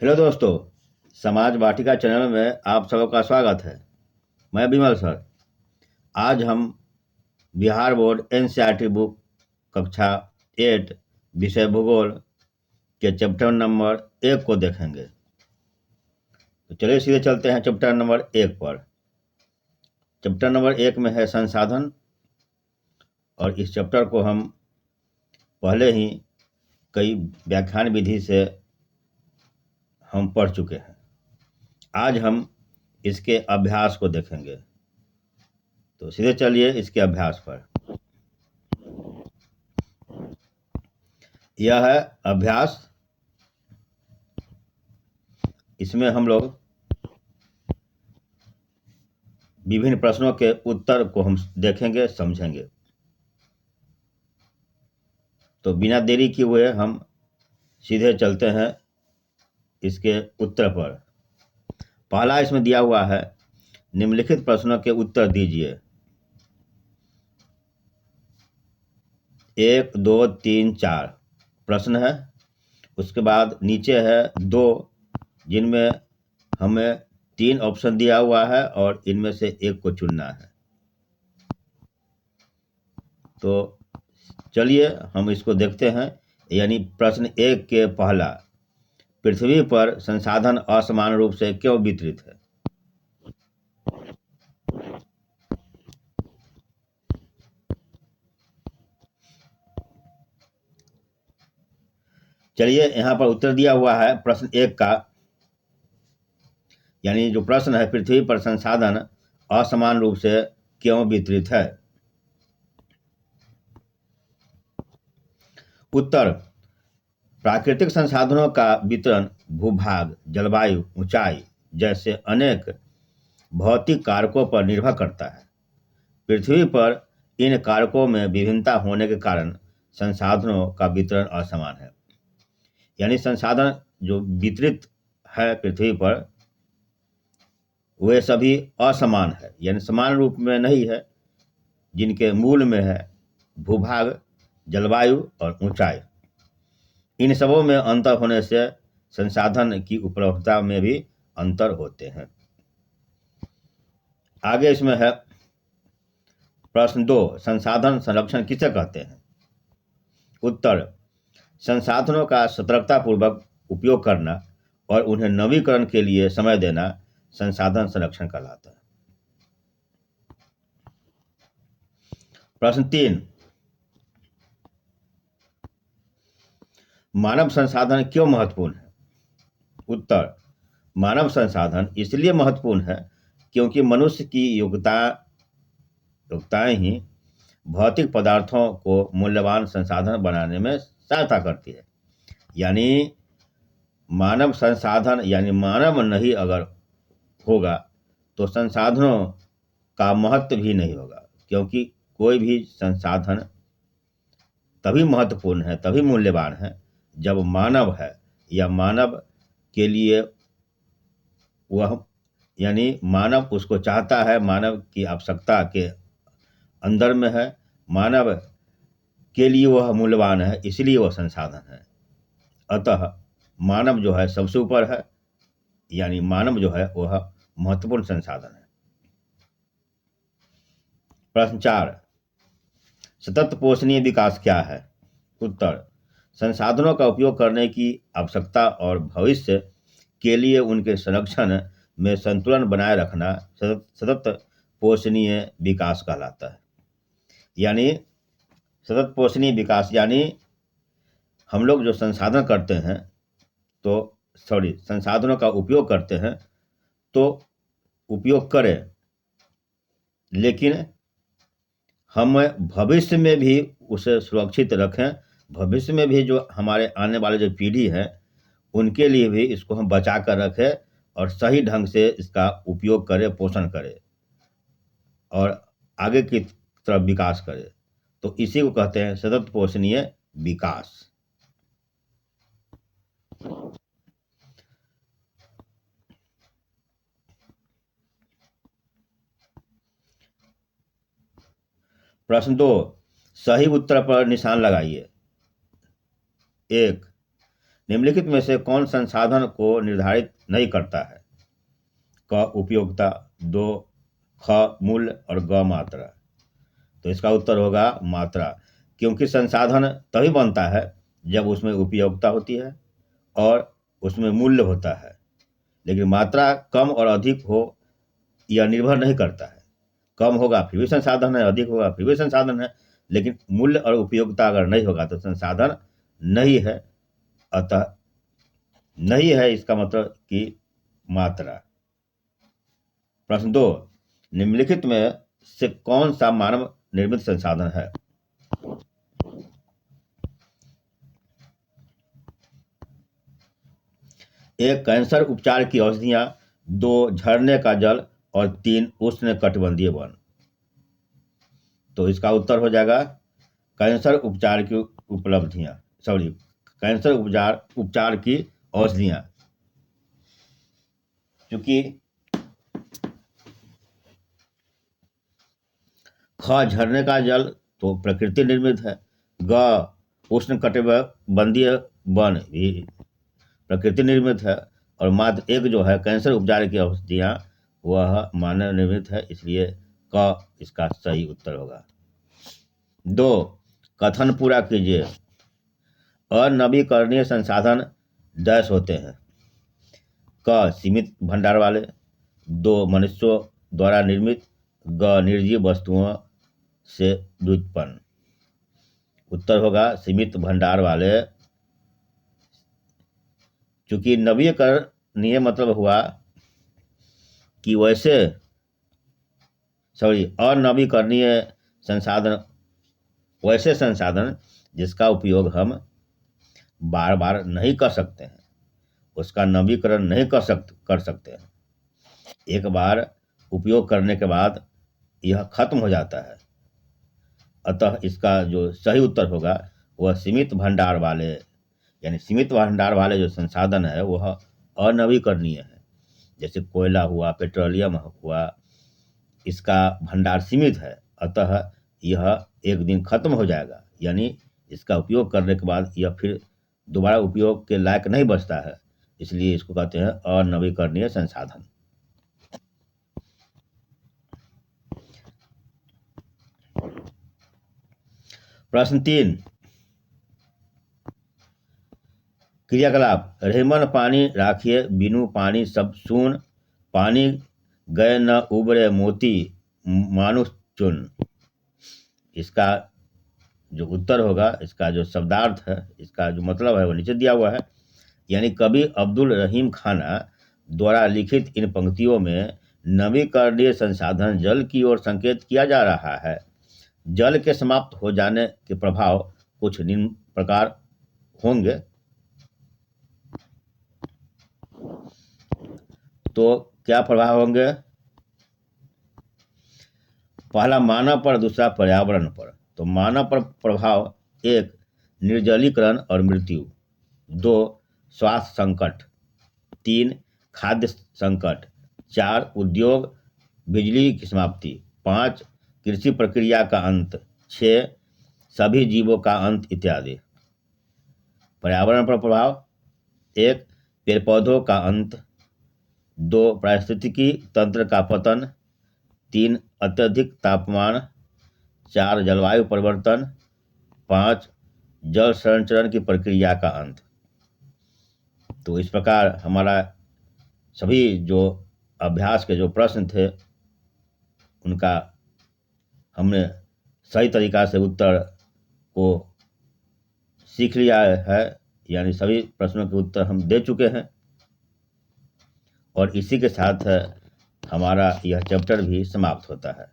Hello दोस्तों। समाज वाटिका channel में आप सबका स्वागत है। मैं विमल सर। आज हम बिहार बोर्ड एनसीईआरटी बुक कक्षा 8 विषय भूगोल के चैप्टर नंबर 1 को देखेंगे। तो चलिए सीधे चलते हैं चैप्टर नंबर 1 पर। चैप्टर नंबर 1 में है संसाधन, और इस चैप्टर को हम पहले ही कई व्याख्यान विधि से हम पढ़ चुके हैं। आज हम इसके अभ्यास को देखेंगे। तो सीधे चलिए इसके अभ्यास पर। यह है अभ्यास। इसमें हम लोग विभिन्न प्रश्नों के उत्तर को हम देखेंगे, समझेंगे। तो बिना देरी किए हुए हम सीधे चलते हैं इसके उत्तर पर। पहला इसमें दिया हुआ है, निम्नलिखित प्रश्नों के उत्तर दीजिए। 1, 2, 3, 4 प्रश्न है। उसके बाद नीचे है 2, जिनमें हमें 3 ऑप्शन दिया हुआ है और इनमें से एक को चुनना है। तो चलिए हम इसको देखते हैं। यानी प्रश्न 1 के पहला, पृथ्वी पर संसाधन असमान रूप से क्यों वितरित है? चलिए यहाँ पर उत्तर दिया हुआ है प्रश्न 1 का। यानी जो प्रश्न है, पृथ्वी पर संसाधन असमान रूप से क्यों वितरित है? उत्तर, प्राकृतिक संसाधनों का वितरण भूभाग, जलवायु, ऊंचाई जैसे अनेक भौतिक कारकों पर निर्भर करता है। पृथ्वी पर इन कारकों में विभिन्नता होने के कारण संसाधनों का वितरण असमान है। यानी संसाधन जो वितरित है पृथ्वी पर, वे सभी असमान है, यानी समान रूप में नहीं है। जिनके मूल में है भूभाग, जलवायु और ऊंचाई। इन सबों में अंतर होने से संसाधन की उपलब्धता में भी अंतर होते हैं। आगे इसमें है प्रश्न 2, संसाधन संरक्षण किसे कहते हैं? उत्तर, संसाधनों का सतर्कतापूर्वक उपयोग करना और उन्हें नवीकरण के लिए समय देना संसाधन संरक्षण कहलाता है। प्रश्न 3, मानव संसाधन क्यों महत्वपूर्ण है? उत्तर, मानव संसाधन इसलिए महत्वपूर्ण है क्योंकि मनुष्य की योग्यताएं ही भौतिक पदार्थों को मूल्यवान संसाधन बनाने में सहायता करती है। यानी मानव संसाधन, यानी मानव नहीं अगर होगा तो संसाधनों का महत्व भी नहीं होगा। क्योंकि कोई भी संसाधन तभी महत्वपूर्ण है, तभी मूल्यवान है, जब मानव है, या मानव के लिए वह, यानी मानव उसको चाहता है, मानव की आवश्यकता के अंदर में है, मानव के लिए वह मूल्यवान है, इसलिए वह संसाधन है। अतः मानव जो है सबसे ऊपर है, यानी मानव जो है वह महत्वपूर्ण संसाधन है। प्रश्न 4, सतत पोषणीय विकास क्या है? उत्तर, संसाधनों का उपयोग करने की आवश्यकता और भविष्य के लिए उनके संरक्षण में संतुलन बनाए रखना सतत पोषणीय विकास कहलाता है। यानी सतत पोषणीय विकास, यानी हम लोग जो संसाधन करते हैं, तो संसाधनों का उपयोग करते हैं, तो उपयोग करें, लेकिन हम भविष्य में भी उसे सुरक्षित रखें। भविष्य में भी जो हमारे आने वाले जो पीढ़ी है, उनके लिए भी इसको हम बचा कर रखें और सही ढंग से इसका उपयोग करें, पोषण करें और आगे की तरफ विकास करें। तो इसी को कहते हैं सतत पोषणीय विकास। प्रश्न 2, सही उत्तर पर निशान लगाइए। 1, निम्नलिखित में से कौन संसाधन को निर्धारित नहीं करता है? क उपयोगिता, 2 ख मूल्य और ग मात्रा। तो इसका उत्तर होगा मात्रा, क्योंकि संसाधन तभी बनता है जब उसमें उपयोगिता होती है और उसमें मूल्य होता है, लेकिन मात्रा कम और अधिक हो यह निर्भर नहीं करता है। कम होगा फिर भी संसाधन है, अधिक होगा फिर भी संसाधन है, लेकिन मूल्य और उपयोगिता अगर नहीं होगा तो संसाधन नहीं है। अतः नहीं है इसका मतलब कि मात्रा। प्रश्न 2, निम्नलिखित में से कौन सा मानव निर्मित संसाधन है? एक कैंसर उपचार की औषधियां, 2 झरने का जल और 3 उष्णकटिबंधीय वन। तो इसका उत्तर हो जाएगा कैंसर उपचार की उपलब्धियां, कैंसर उपचार की औषधियां। क्योंकि ख झरने का जल तो प्रकृति निर्मित है, ग उष्णकटिबंधीय वन भी प्रकृति निर्मित है, और मात्र एक जो है कैंसर उपचार की औषधियां वह मानव निर्मित है, इसलिए क इसका सही उत्तर होगा। 2, कथन पूरा कीजिए। अनवीकरणीय संसाधन डैश होते हैं। क सीमित भंडार वाले, 2 मनुष्यों द्वारा निर्मित, ग निर्जीव वस्तुओं से व्युत्पन्न। उत्तर होगा सीमित भंडार वाले, चूंकि नवीकरणीय मतलब हुआ कि अनवीकरणीय संसाधन वैसे संसाधन जिसका उपयोग हम बार बार नहीं कर सकते हैं, उसका नवीकरण नहीं कर सकते हैं। एक बार उपयोग करने के बाद यह खत्म हो जाता है। अतः इसका जो सही उत्तर होगा वह सीमित भंडार वाले, यानी सीमित भंडार वाले जो संसाधन है वह अनवीकरणीय है। जैसे कोयला हुआ, पेट्रोलियम हुआ, इसका भंडार सीमित है, अतः यह एक दिन खत्म हो जाएगा, यानी इसका उपयोग करने के बाद यह फिर दोबारा उपयोग के लायक नहीं बचता है, इसलिए इसको कहते हैं अनवीकरणीय संसाधन। प्रश्न 3, क्रियाकलाप। रेहमन पानी राखिए, बिनु पानी सब सून, पानी गए न उबरे मोती मानुष चुन। इसका जो उत्तर होगा, इसका जो शब्दार्थ है, इसका जो मतलब है वो नीचे दिया हुआ है। यानी कवि अब्दुल रहीम खाना द्वारा लिखित इन पंक्तियों में नवीकरणीय संसाधन जल की ओर संकेत किया जा रहा है। जल के समाप्त हो जाने के प्रभाव कुछ निम्न प्रकार होंगे। तो क्या प्रभाव होंगे? पहला मानव पर, दूसरा पर्यावरण पर। तो मानव पर प्रभाव, 1 निर्जलीकरण और मृत्यु, 2 स्वास्थ्य संकट, 3 खाद्य संकट, 4 उद्योग बिजली की समाप्ति, 5 कृषि प्रक्रिया का अंत, 6 सभी जीवों का अंत इत्यादि। पर्यावरण पर प्रभाव, 1 पेड़ पौधों का अंत, 2 पारिस्थितिकी तंत्र का पतन, 3 अत्यधिक तापमान, 4 जलवायु परिवर्तन, 5 जल संचरण की प्रक्रिया का अंत। तो इस प्रकार हमारा सभी जो अभ्यास के जो प्रश्न थे उनका हमने सही तरीका से उत्तर को सीख लिया है, यानी सभी प्रश्नों के उत्तर हम दे चुके हैं। और इसी के साथ हमारा यह चैप्टर भी समाप्त होता है।